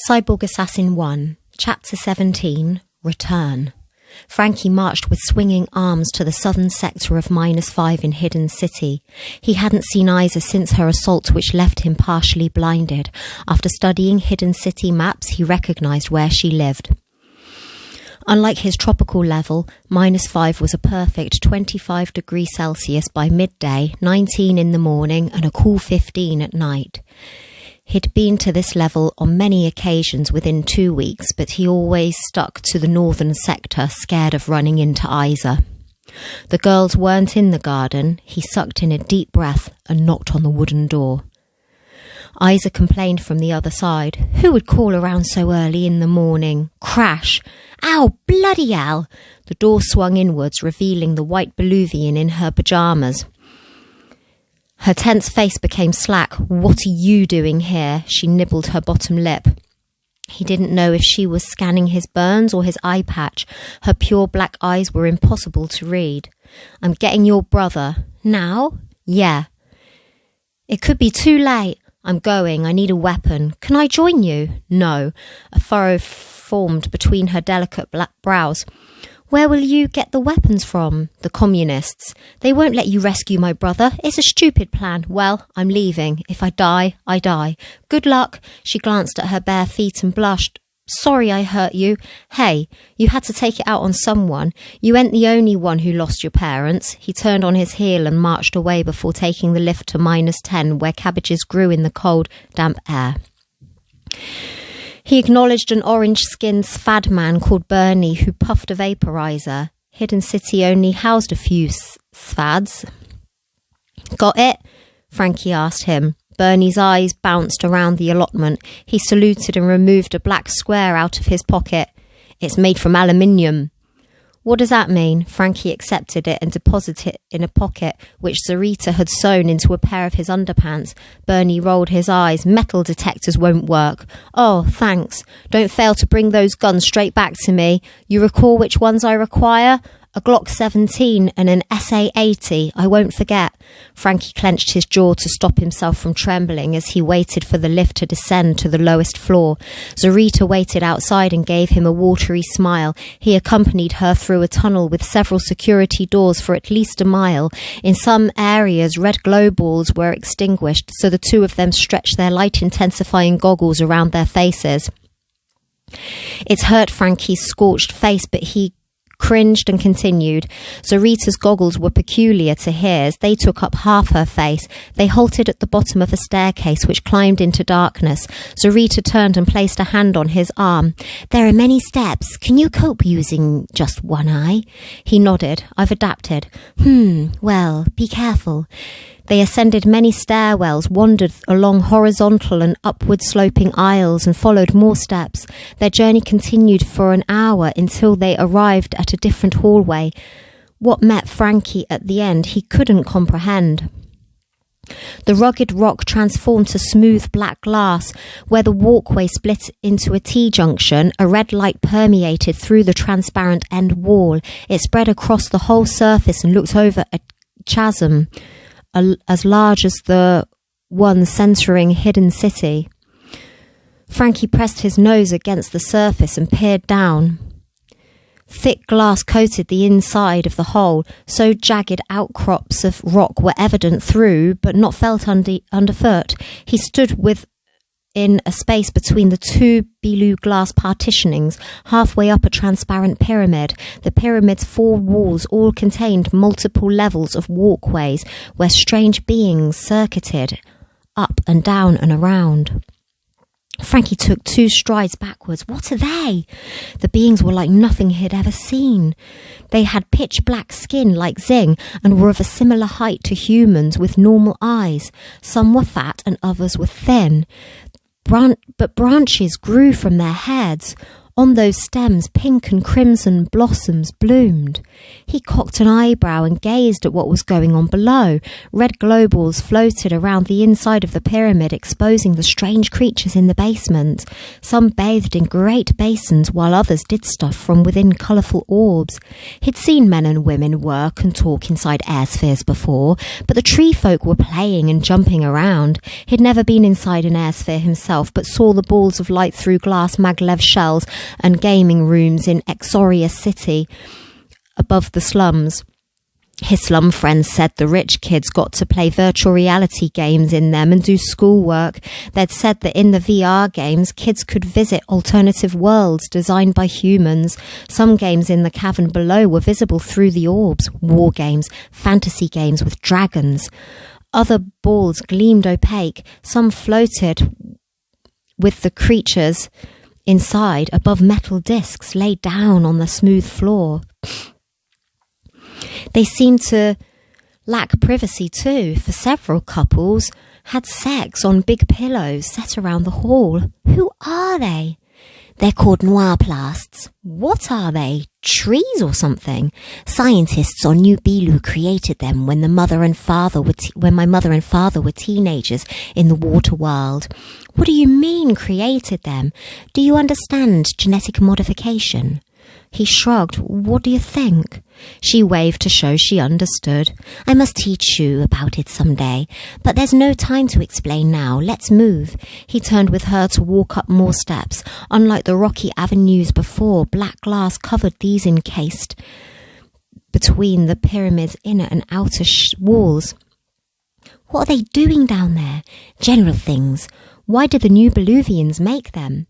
Cyborg Assassin 1, Chapter 17, Return. Frankie marched with swinging arms to the southern sector of -5 in Hidden City. He hadn't seen Isa since her assault, which left him partially blinded. After studying Hidden City maps, he recognized where she lived. Unlike his tropical level, -5 was a perfect 25 degrees Celsius by midday, 19 in the morning, and a cool 15 at night. He'd been to this level on many occasions within 2 weeks, but he always stuck to the northern sector, scared of running into Isa. The girls weren't in the garden. He sucked in a deep breath and knocked on the wooden door. Isa complained from the other side. Who would call around so early in the morning? Crash! Ow, bloody hell! The door swung inwards, revealing the white Boluvian in her pyjamas. Her tense face became slack. What are you doing here? She nibbled her bottom lip. He didn't know if she was scanning his burns or his eye patch. Her pure black eyes were impossible to read. I'm getting your brother. Now? Yeah. It could be too late. I'm going. I need a weapon. Can I join you? No. A furrow formed between her delicate black brows. Where will you get the weapons from? The communists. They won't let you rescue my brother. It's a stupid plan. Well, I'm leaving. If I die, I die. Good luck. She glanced at her bare feet and blushed. Sorry I hurt you. Hey, you had to take it out on someone. You ain't the only one who lost your parents. He turned on his heel and marched away before taking the lift to -10, where cabbages grew in the cold, damp air. He acknowledged an orange-skinned sfad man called Bernie who puffed a vaporizer. Hidden City only housed a few sfads. Got it? Frankie asked him. Bernie's eyes bounced around the allotment. He saluted and removed a black square out of his pocket. It's made from aluminium. What does that mean? Frankie accepted it and deposited it in a pocket which Zarita had sewn into a pair of his underpants. Bernie rolled his eyes. Metal detectors won't work. Oh, thanks. Don't fail to bring those guns straight back to me. You recall which ones I require? A Glock 17 and an SA-80. I won't forget. Frankie clenched his jaw to stop himself from trembling as he waited for the lift to descend to the lowest floor. Zarita waited outside and gave him a watery smile. He accompanied her through a tunnel with several security doors for at least a mile. In some areas, red glow balls were extinguished, so the two of them stretched their light-intensifying goggles around their faces. It hurt Frankie's scorched face, but he cringed and continued. Zarita's goggles were peculiar to his. They took up half her face. They halted at the bottom of a staircase which climbed into darkness. Zarita turned and placed a hand on his arm. There are many steps. Can you cope using just one eye? He nodded. I've adapted. Well, be careful. They ascended many stairwells, wandered along horizontal and upward-sloping aisles, and followed more steps. Their journey continued for an hour until they arrived at a different hallway. What met Frankie at the end he couldn't comprehend. The rugged rock transformed to smooth black glass. Where the walkway split into a T-junction, a red light permeated through the transparent end wall. It spread across the whole surface and looked over a chasm as large as the one centering Hidden City. Frankie pressed his nose against the surface and peered down. Thick glass coated the inside of the hole, so jagged outcrops of rock were evident through, but not felt underfoot. He stood within a space between the two blue glass partitionings, halfway up a transparent pyramid. The pyramid's 4 walls all contained multiple levels of walkways where strange beings circuited up and down and around. Frankie took 2 strides backwards. What are they? The beings were like nothing he had ever seen. They had pitch black skin like Zing and were of a similar height to humans with normal eyes. Some were fat and others were thin. But branches grew from their heads. On those stems, pink and crimson blossoms bloomed. He cocked an eyebrow and gazed at what was going on below. Red glowballs floated around the inside of the pyramid, exposing the strange creatures in the basement. Some bathed in great basins, while others did stuff from within colourful orbs. He'd seen men and women work and talk inside air spheres before, but the tree folk were playing and jumping around. He'd never been inside an air sphere himself, but saw the balls of light through glass maglev shells and gaming rooms in Exoria City above the slums. His slum friends said the rich kids got to play virtual reality games in them and do schoolwork. They'd said that in the VR games, kids could visit alternative worlds designed by humans. Some games in the cavern below were visible through the orbs, war games, fantasy games with dragons. Other balls gleamed opaque. Some floated with the creatures inside above metal discs laid down on the smooth floor. They seemed to lack privacy too, for several couples had sex on big pillows set around the hall. Who are they? They're called noir plasts. What are they? Trees or something? Scientists on New Bilu created them when my mother and father were teenagers in the water world. What do you mean created them? Do you understand genetic modification? He shrugged. What do you think? She waved to show she understood. I must teach you about it someday, but there's no time to explain now. Let's move. He turned with her to walk up more steps. Unlike the rocky avenues before, black glass covered these encased between the pyramid's inner and outer walls. What are they doing down there? General things. Why did the New Biluvians make them?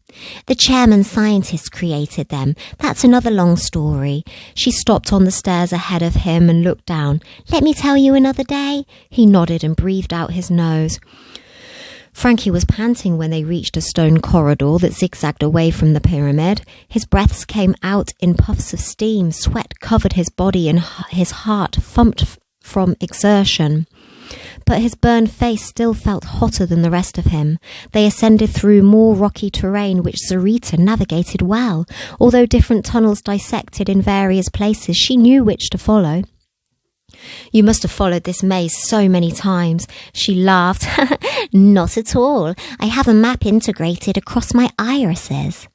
The chairman scientists created them. That's another long story. She stopped on the stairs ahead of him and looked down. Let me tell you another day. He nodded and breathed out his nose. Frankie was panting when they reached a stone corridor that zigzagged away from the pyramid. His breaths came out in puffs of steam. Sweat covered his body and his heart thumped from exertion. But his burned face still felt hotter than the rest of him. They ascended through more rocky terrain which Zarita navigated well. Although different tunnels dissected in various places, she knew which to follow. You must have followed this maze so many times. She laughed. Not at all. I have a map integrated across my irises.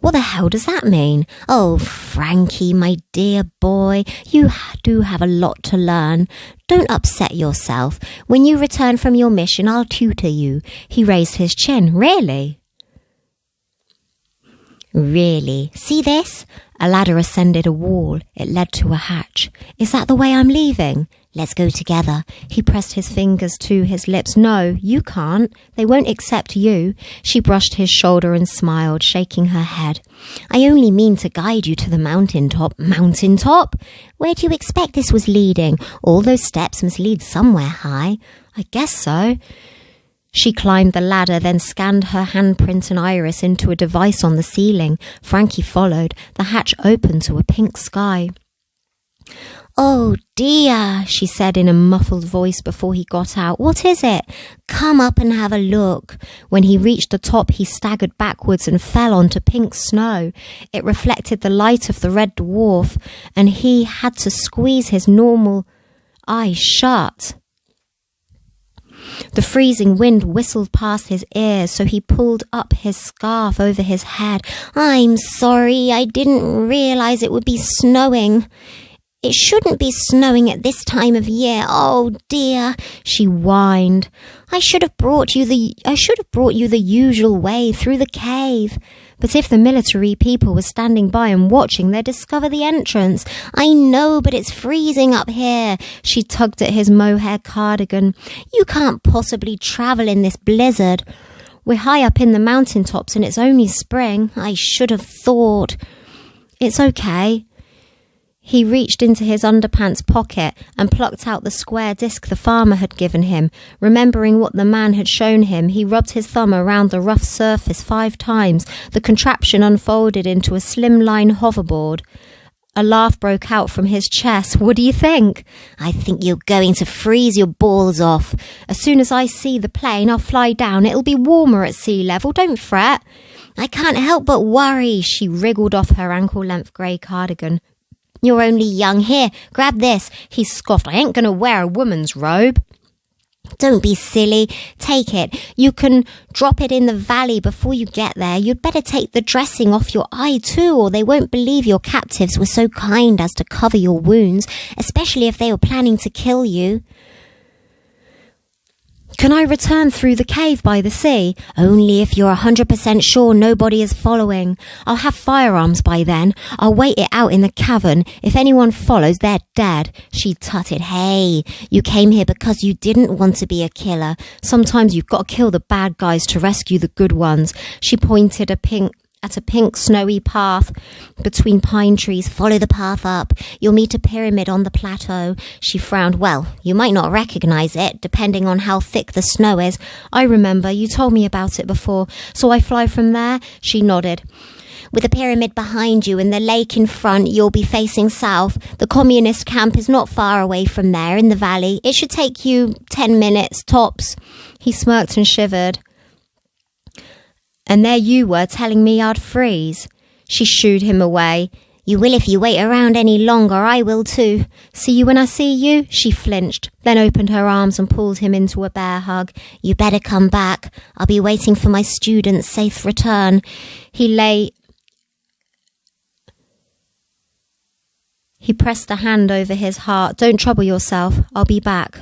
What the hell does that mean? Oh, Frankie, my dear boy, you do have a lot to learn. Don't upset yourself. When you return from your mission, I'll tutor you. He raised his chin. Really? Really? See this? A ladder ascended a wall. It led to a hatch. Is that the way I'm leaving? Let's go together. He pressed his fingers to his lips. No, you can't. They won't accept you. She brushed his shoulder and smiled, shaking her head. I only mean to guide you to the mountaintop. Mountaintop? Where do you expect this was leading? All those steps must lead somewhere high. I guess so. She climbed the ladder, then scanned her handprint and iris into a device on the ceiling. Frankie followed. The hatch opened to a pink sky. Oh dear, she said in a muffled voice before he got out. What is it? Come up and have a look. When he reached the top, he staggered backwards and fell onto pink snow. It reflected the light of the red dwarf, and he had to squeeze his normal eyes shut. The freezing wind whistled past his ears, so he pulled up his scarf over his head. I'm sorry, I didn't realize it would be snowing. It shouldn't be snowing at this time of year. Oh dear, she whined. I should have brought you the usual way through the cave. But if the military people were standing by and watching, they'd discover the entrance. I know, but it's freezing up here. She tugged at his mohair cardigan. You can't possibly travel in this blizzard. We're high up in the mountaintops and it's only spring. I should have thought. It's okay. He reached into his underpants pocket and plucked out the square disc the farmer had given him. Remembering what the man had shown him, he rubbed his thumb around the rough surface 5 times. The contraption unfolded into a slimline hoverboard. A laugh broke out from his chest. What do you think? I think you're going to freeze your balls off. As soon as I see the plane, I'll fly down. It'll be warmer at sea level. Don't fret. I can't help but worry. She wriggled off her ankle-length grey cardigan. You're only young. Here, grab this. He scoffed. I ain't going to wear a woman's robe. Don't be silly. Take it. You can drop it in the valley before you get there. You'd better take the dressing off your eye too, or they won't believe your captives were so kind as to cover your wounds, especially if they were planning to kill you. Can I return through the cave by the sea? Only if you're 100% sure nobody is following. I'll have firearms by then. I'll wait it out in the cavern. If anyone follows, they're dead. She tutted. Hey, you came here because you didn't want to be a killer. Sometimes you've got to kill the bad guys to rescue the good ones. She pointed at a pink snowy path between pine trees. Follow the path up. You'll meet a pyramid on the plateau. She frowned. Well, you might not recognize it, depending on how thick the snow is. I remember, you told me about it before. So I fly from there? She nodded. With the pyramid behind you and the lake in front, you'll be facing south. The communist camp is not far away from there, in the valley. It should take you 10 minutes, tops. He smirked and shivered. And there you were telling me I'd freeze. She shooed him away. You will if you wait around any longer. I will too. See you when I see you? She flinched, then opened her arms and pulled him into a bear hug. You better come back. I'll be waiting for my student's safe return. He pressed a hand over his heart. Don't trouble yourself. I'll be back.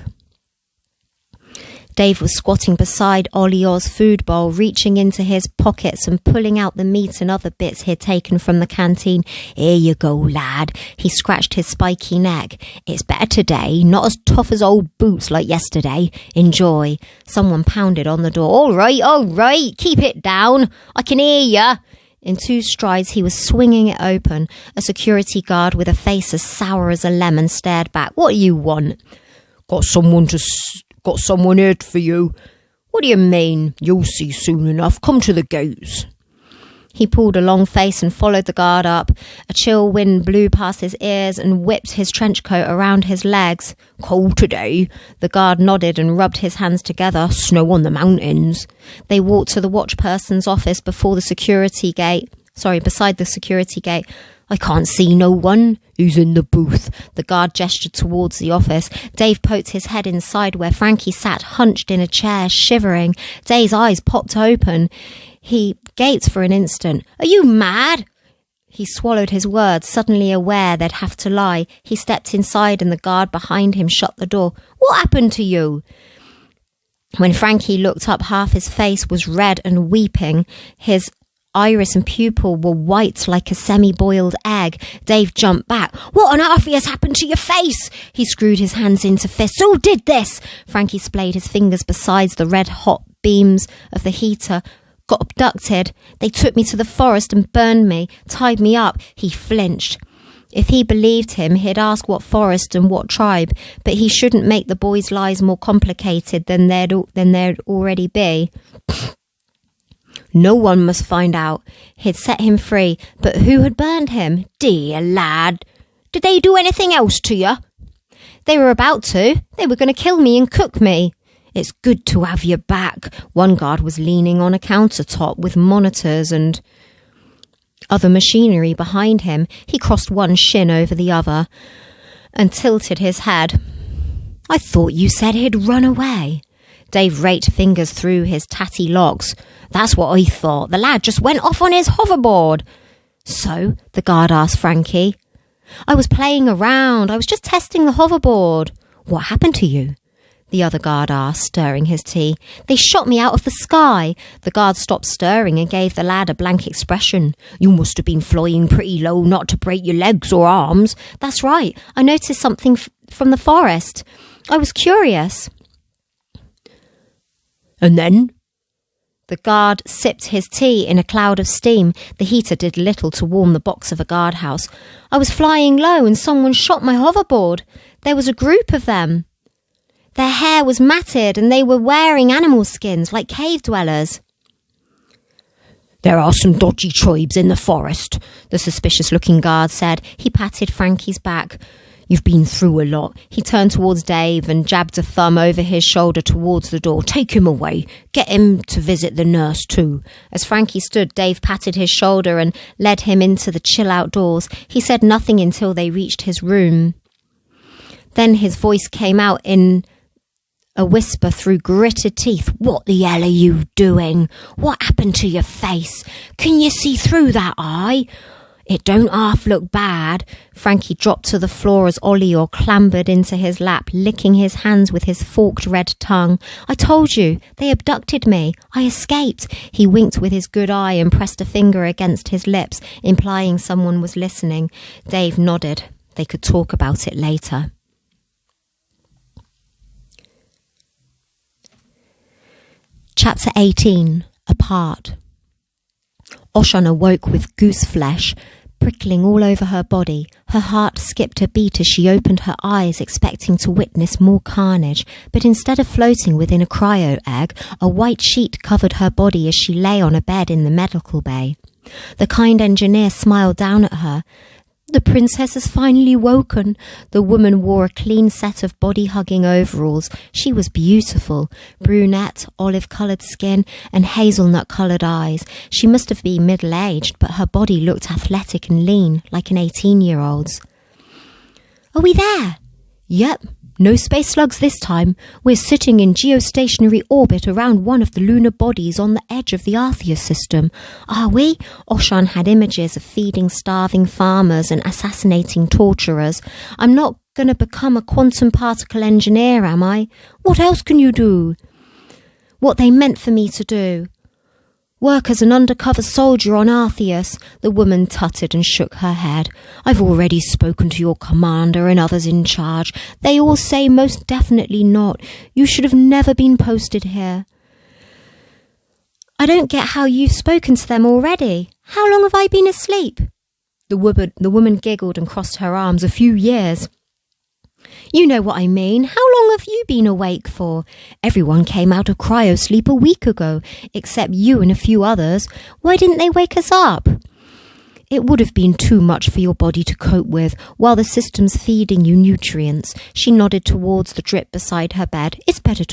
Dave was squatting beside Olior's food bowl, reaching into his pockets and pulling out the meat and other bits he'd taken from the canteen. Here you go, lad. He scratched his spiky neck. It's better today, not as tough as old boots like yesterday. Enjoy. Someone pounded on the door. All right. Keep it down. I can hear ya. In 2 strides, he was swinging it open. A security guard with a face as sour as a lemon stared back. What do you want? Got someone here for you. What do you mean? You'll see soon enough. Come to the gates. He pulled a long face and followed the guard up. A chill wind blew past his ears and whipped his trench coat around his legs. Cold today. The guard nodded and rubbed his hands together. Snow on the mountains. They walked to the watchperson's office beside the security gate. I can't see no one. Who's in the booth? The guard gestured towards the office. Dave poked his head inside where Frankie sat hunched in a chair, shivering. Dave's eyes popped open. He gaped for an instant. Are you mad? He swallowed his words, suddenly aware they'd have to lie. He stepped inside and the guard behind him shut the door. What happened to you? When Frankie looked up, half his face was red and weeping. His iris and pupil were white like a semi-boiled egg. Dave jumped back. What on earth has happened to your face? He screwed his hands into fists. Who did this? Frankie splayed his fingers beside the red-hot beams of the heater. Got abducted. They took me to the forest and burned me, tied me up. He flinched. If he believed him, he'd ask what forest and what tribe, but he shouldn't make the boys' lives more complicated than there'd already be. No one must find out. He'd set him free, but who had burned him? Dear lad. Did they do anything else to you? They were about to. They were going to kill me and cook me. It's good to have you back. One guard was leaning on a countertop with monitors and other machinery behind him. He crossed one shin over the other and tilted his head. I thought you said he'd run away. Dave raked fingers through his tatty locks. That's what I thought. The lad just went off on his hoverboard. So, the guard asked Frankie. I was playing around. I was just testing the hoverboard. What happened to you? The other guard asked, stirring his tea. They shot me out of the sky. The guard stopped stirring and gave the lad a blank expression. You must have been flying pretty low not to break your legs or arms. That's right. I noticed something from the forest. I was curious. And then? The guard sipped his tea in a cloud of steam. The heater did little to warm the box of a guardhouse. I was flying low and someone shot my hoverboard. There was a group of them. Their hair was matted and they were wearing animal skins like cave dwellers. "There are some dodgy tribes in the forest," the suspicious-looking guard said. He patted Frankie's back. "You've been through a lot." He turned towards Dave and jabbed a thumb over his shoulder towards the door. "Take him away. Get him to visit the nurse too." As Frankie stood, Dave patted his shoulder and led him into the chill outdoors. He said nothing until they reached his room. Then his voice came out in a whisper through gritted teeth. "What the hell are you doing? What happened to your face? Can you see through that eye? It don't half look bad." Frankie dropped to the floor as Olior clambered into his lap, licking his hands with his forked red tongue. "I told you, they abducted me. I escaped." He winked with his good eye and pressed a finger against his lips, implying someone was listening. Dave nodded. They could talk about it later. Chapter 18. Apart. Oshun awoke with goose flesh prickling all over her body. Her heart skipped a beat as she opened her eyes, expecting to witness more carnage. But instead of floating within a cryo egg, a white sheet covered her body as she lay on a bed in the medical bay. The kind engineer smiled down at her. "The princess has finally woken." The woman wore a clean set of body-hugging overalls. She was beautiful. Brunette, olive-coloured skin, and hazelnut-coloured eyes. She must have been middle-aged, but her body looked athletic and lean, like an 18-year-old's. "Are we there?" "Yep. No space slugs this time. We're sitting in geostationary orbit around one of the lunar bodies on the edge of the Arceus system." "Are we?" Oshun had images of feeding starving farmers and assassinating torturers. "I'm not going to become a quantum particle engineer, am I? What else can you do?" "What they meant for me to do. Work as an undercover soldier on Arceus." The woman tutted and shook her head. "I've already spoken to your commander and others in charge. They all say most definitely not. You should have never been posted here." "I don't get how you've spoken to them already. How long have I been asleep?" The woman giggled and crossed her arms. "A few years." "You know what I mean. How long have you been awake for? Everyone came out of cryosleep a week ago, except you and a few others. Why didn't they wake us up?" "It would have been too much for your body to cope with while the system's feeding you nutrients." She nodded towards the drip beside her bed. "It's better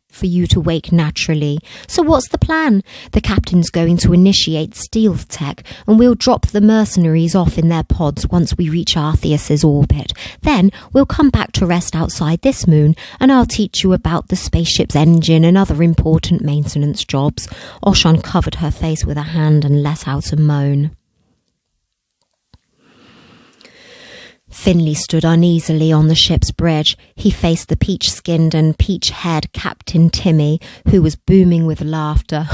for you to wake naturally. So what's the plan?" "The captain's going to initiate stealth tech, and we'll drop the mercenaries off in their pods once we reach Arceus's orbit. Then we'll come back to rest outside this moon, and I'll teach you about the spaceship's engine and other important maintenance jobs." Oshun covered her face with a hand and let out a moan. Finley stood uneasily on the ship's bridge. He faced the peach-skinned and peach-haired Captain Timmy, who was booming with laughter.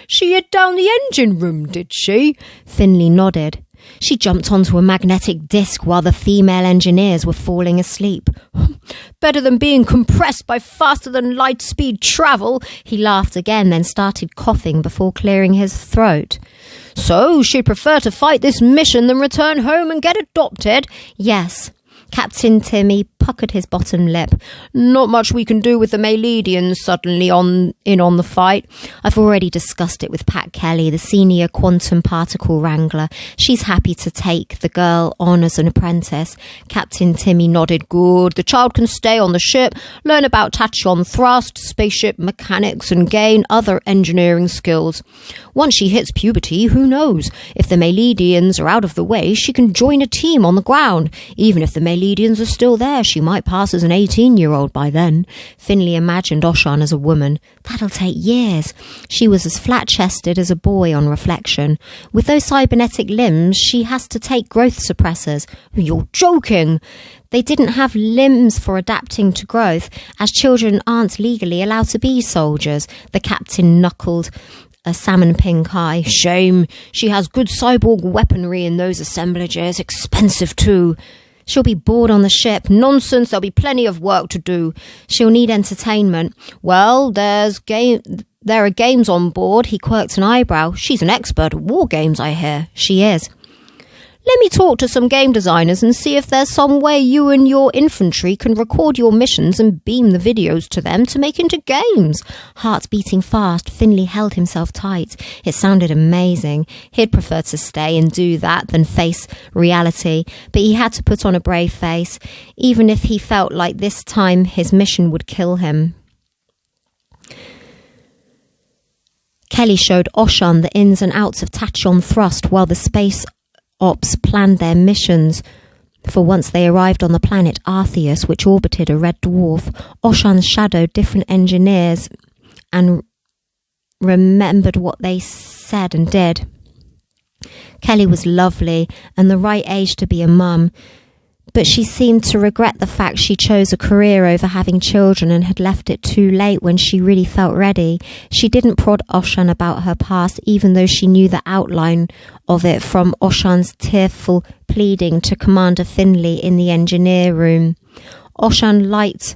"She hid down the engine room, did she?" Finley nodded. "She jumped onto a magnetic disc while the female engineers were falling asleep." "Better than being compressed by faster-than-light-speed travel." He laughed again, then started coughing before clearing his throat. "So she'd prefer to fight this mission than return home and get adopted?" "Yes." Captain Timmy puckered his bottom lip. "Not much we can do with the Mayleedians suddenly on the fight." "I've already discussed it with Pat Kelly, the senior quantum particle wrangler. She's happy to take the girl on as an apprentice." Captain Timmy nodded. "Good. The child can stay on the ship, learn about tachyon thrust, spaceship mechanics, and gain other engineering skills. Once she hits puberty, who knows? If the Mayleedians are out of the way, she can join a team on the ground. Even if the Mayleedians are still there, she might pass as an 18-year-old by then." Finley imagined Oshun as a woman. That'll take years. She was as flat-chested as a boy on reflection. With those cybernetic limbs, she has to take growth suppressors. "You're joking!" "They didn't have limbs for adapting to growth, as children aren't legally allowed to be soldiers." The captain knuckled a salmon pink eye. "Shame. She has good cyborg weaponry in those assemblages. Expensive too." "She'll be bored on the ship." "Nonsense, there'll be plenty of work to do." "She'll need entertainment." "Well, there are games on board." He quirked an eyebrow. "She's an expert at war games, I hear." "She is." Let me talk to some game designers and see if there's some way you and your infantry can record your missions and beam the videos to them to make into games. Heart beating fast, Finley held himself tight. It sounded amazing. He'd prefer to stay and do that than face reality, but he had to put on a brave face, even if he felt like this time his mission would kill him. Kelly showed Oshun the ins and outs of Tachyon Thrust while the Space Ops planned their missions. For once they arrived on the planet Artheus, which orbited a red dwarf. Oshun shadowed different engineers and remembered what they said and did. Kelly was lovely and the right age to be a mum, but she seemed to regret the fact she chose a career over having children and had left it too late when she really felt ready. She didn't prod Oshun about her past, even though she knew the outline of it from Oshun's tearful pleading to Commander Finley in the engineer room. Oshun liked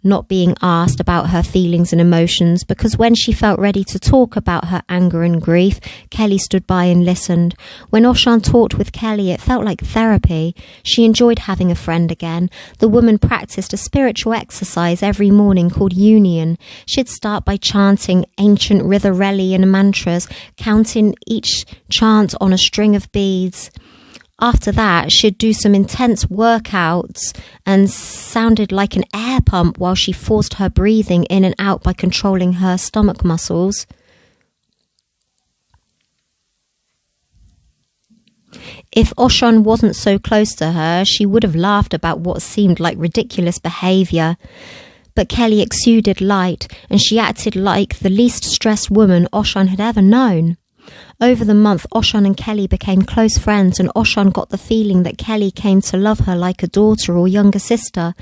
not being asked about her feelings and emotions, because when she felt ready to talk about her anger and grief, Kelly stood by and listened. When Oshun talked with Kelly, it felt like therapy. She enjoyed having a friend again. The woman practiced a spiritual exercise every morning called Union. She'd start by chanting ancient Ritharelian mantras, counting each chant on a string of beads. After that, she'd do some intense workouts and sounded like an air pump while she forced her breathing in and out by controlling her stomach muscles. If Oshun wasn't so close to her, she would have laughed about what seemed like ridiculous behaviour. But Kelly exuded light, and she acted like the least stressed woman Oshun had ever known. Over the month, Oshun and Kelly became close friends, and Oshun got the feeling that Kelly came to love her like a daughter or younger sister.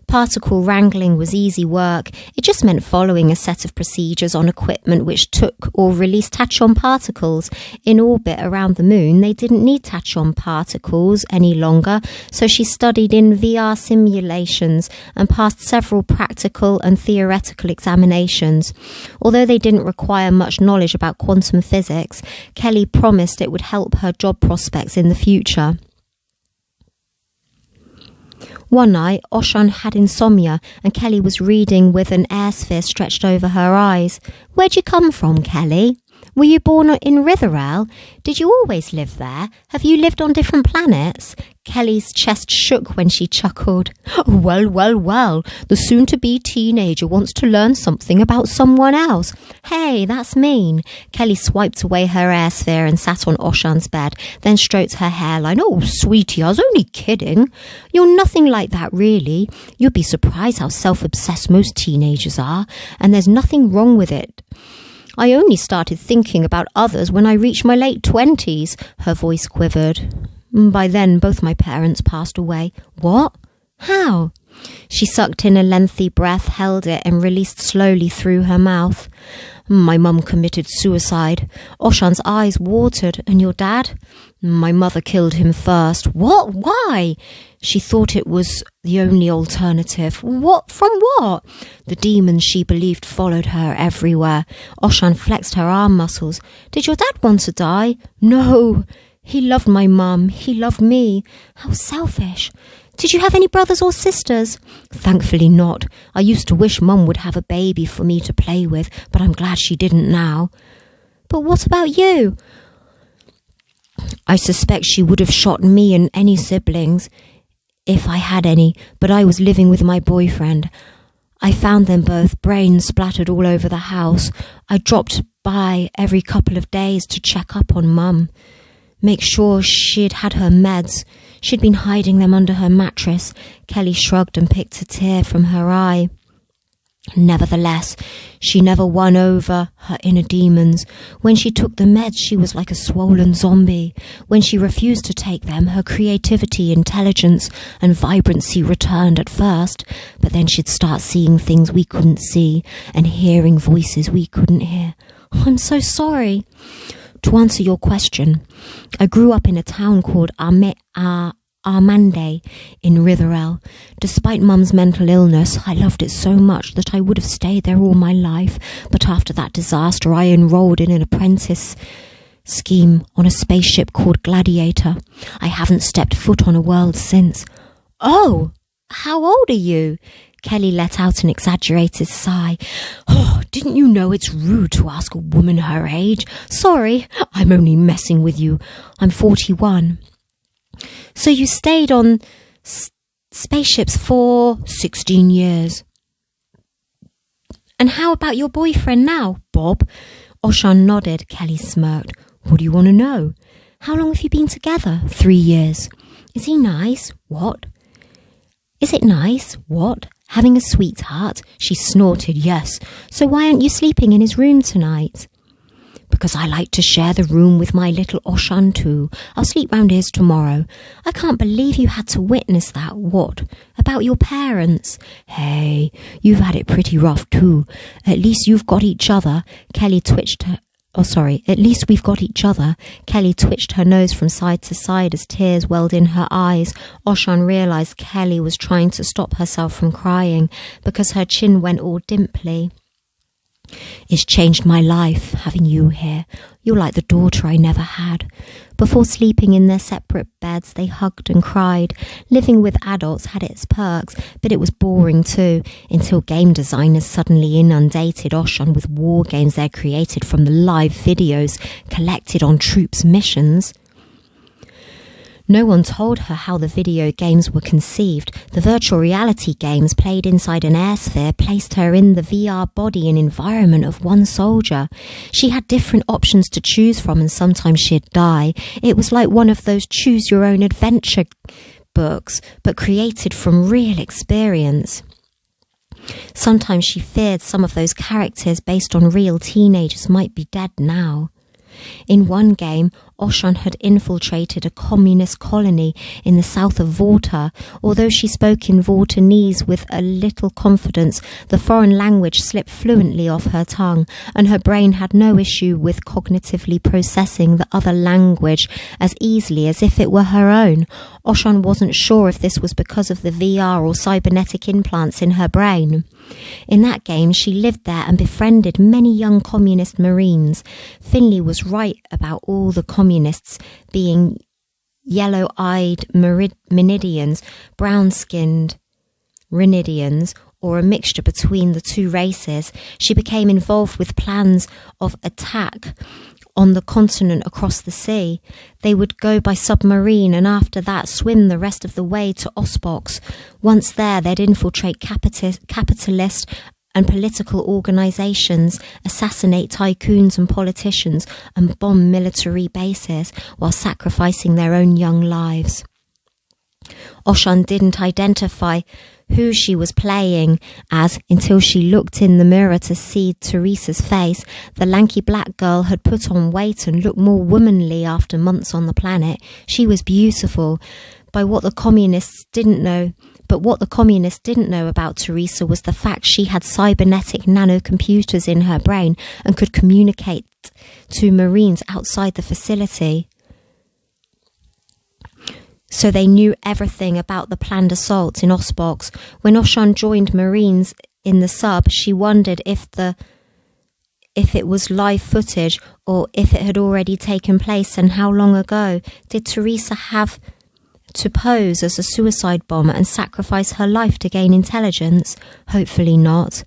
Particle wrangling was easy work. It just meant following a set of procedures on equipment which took or released tachyon particles. In orbit around the moon, they didn't need tachyon particles any longer, so she studied in VR simulations and passed several practical and theoretical examinations. Although they didn't require much knowledge about quantum physics, Kelly promised it would help her job prospects in the future. One night, Oshun had insomnia and Kelly was reading with an air sphere stretched over her eyes. "Where'd you come from, Kelly? Were you born in Ritharel? Did you always live there? Have you lived on different planets?" Kelly's chest shook when she chuckled. Well, the soon-to-be teenager wants to learn something about someone else. Hey, that's mean. Kelly swiped away her air sphere and sat on Oshun's bed, then stroked her hairline. "Oh, sweetie, I was only kidding. You're nothing like that, really. You'd be surprised how self-obsessed most teenagers are, and there's nothing wrong with it. I only started thinking about others when I reached my late 20s. Her voice quivered. "By then, both my parents passed away." "What? How?" She sucked in a lengthy breath, held it, and released slowly through her mouth. "My mum committed suicide." Oshun's eyes watered. "And your dad?" "My mother killed him first." "What? Why?" She thought it was the only alternative. "What? From what?" "The demons she believed followed her everywhere." Oshun flexed her arm muscles. "Did your dad want to die?" "No. He loved my mum. He loved me." "How selfish." "Did you have any brothers or sisters?" "Thankfully not. I used to wish Mum would have a baby for me to play with, but I'm glad she didn't now." "But what about you?" "I suspect she would have shot me and any siblings, if I had any, but I was living with my boyfriend. I found them both, brains splattered all over the house. I dropped by every couple of days to check up on Mum, make sure she'd had her meds. She'd been hiding them under her mattress." Kelly shrugged and picked a tear from her eye. "Nevertheless, she never won over her inner demons. When she took the meds, she was like a swollen zombie. When she refused to take them, her creativity, intelligence, and vibrancy returned at first, but then she'd start seeing things we couldn't see and hearing voices we couldn't hear." "I'm so sorry." "To answer your question, I grew up in a town called Armande in Ritharel. Despite Mum's mental illness, I loved it so much that I would have stayed there all my life, but after that disaster I enrolled in an apprentice Scheme on a spaceship called Gladiator. I haven't stepped foot on a world since. Oh, how old are you? Kelly let out an exaggerated sigh. Oh, didn't you know it's rude to ask a woman her age? Sorry, I'm only messing with you. I'm 41. So you stayed on spaceships for 16 years. And how about your boyfriend now, Bob? Oshun nodded. Kelly smirked. What do you want to know? How long have you been together? 3 years. Is he nice? What? Is it nice? What? Having a sweetheart? She snorted. Yes. So why aren't you sleeping in his room tonight? Because I like to share the room with my little Oshun too. I'll sleep round his tomorrow. I can't believe you had to witness that. What? About your parents? Hey, you've had it pretty rough too. At least you've got each other. Kelly twitched her... At least we've got each other. Kelly twitched her nose from side to side as tears welled in her eyes. Oshun realised Kelly was trying to stop herself from crying because her chin went all dimply. It's changed my life, having you here. You're like the daughter I never had. Before sleeping in their separate beds, they hugged and cried. Living with adults had its perks, but it was boring too, until game designers suddenly inundated Oshun with war games they created from the live videos collected on troops' missions. No one told her how the video games were conceived. The virtual reality games played inside an airsphere placed her in the VR body and environment of one soldier. She had different options to choose from, and sometimes she'd die. It was like one of those choose-your-own-adventure books, but created from real experience. Sometimes she feared some of those characters based on real teenagers might be dead now. In one game, Oshun had infiltrated a communist colony in the south of Vorta. Although she spoke in Vortanese with a little confidence, the foreign language slipped fluently off her tongue, and her brain had no issue with cognitively processing the other language as easily as if it were her own. Oshun wasn't sure if this was because of the VR or cybernetic implants in her brain. In that game, she lived there and befriended many young communist Marines. Finley was right about all the communists being yellow-eyed Meridians, brown-skinned Rhinidians, or a mixture between the two races. She became involved with plans of attack on the continent across the sea. They would go by submarine and after that swim the rest of the way to Osbox. Once there, they'd infiltrate capitalist and political organisations, assassinate tycoons and politicians, and bomb military bases while sacrificing their own young lives. Oshun didn't identify who she was playing as until she looked in the mirror to see Teresa's face. The lanky black girl had put on weight and looked more womanly after months on the planet. She was beautiful. But what the communists didn't know about Teresa was the fact she had cybernetic nanocomputers in her brain and could communicate to Marines outside the facility. So they knew everything about the planned assault in Osbox. When Oshun joined Marines in the sub, she wondered if it was live footage or if it had already taken place, and how long ago. Did Teresa have to pose as a suicide bomber and sacrifice her life to gain intelligence? Hopefully not.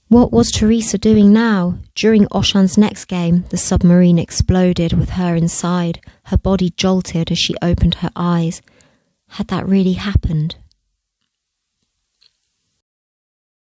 What was Teresa doing now? During Oshun's next game, the submarine exploded with her inside. Her body jolted as she opened her eyes. Had that really happened?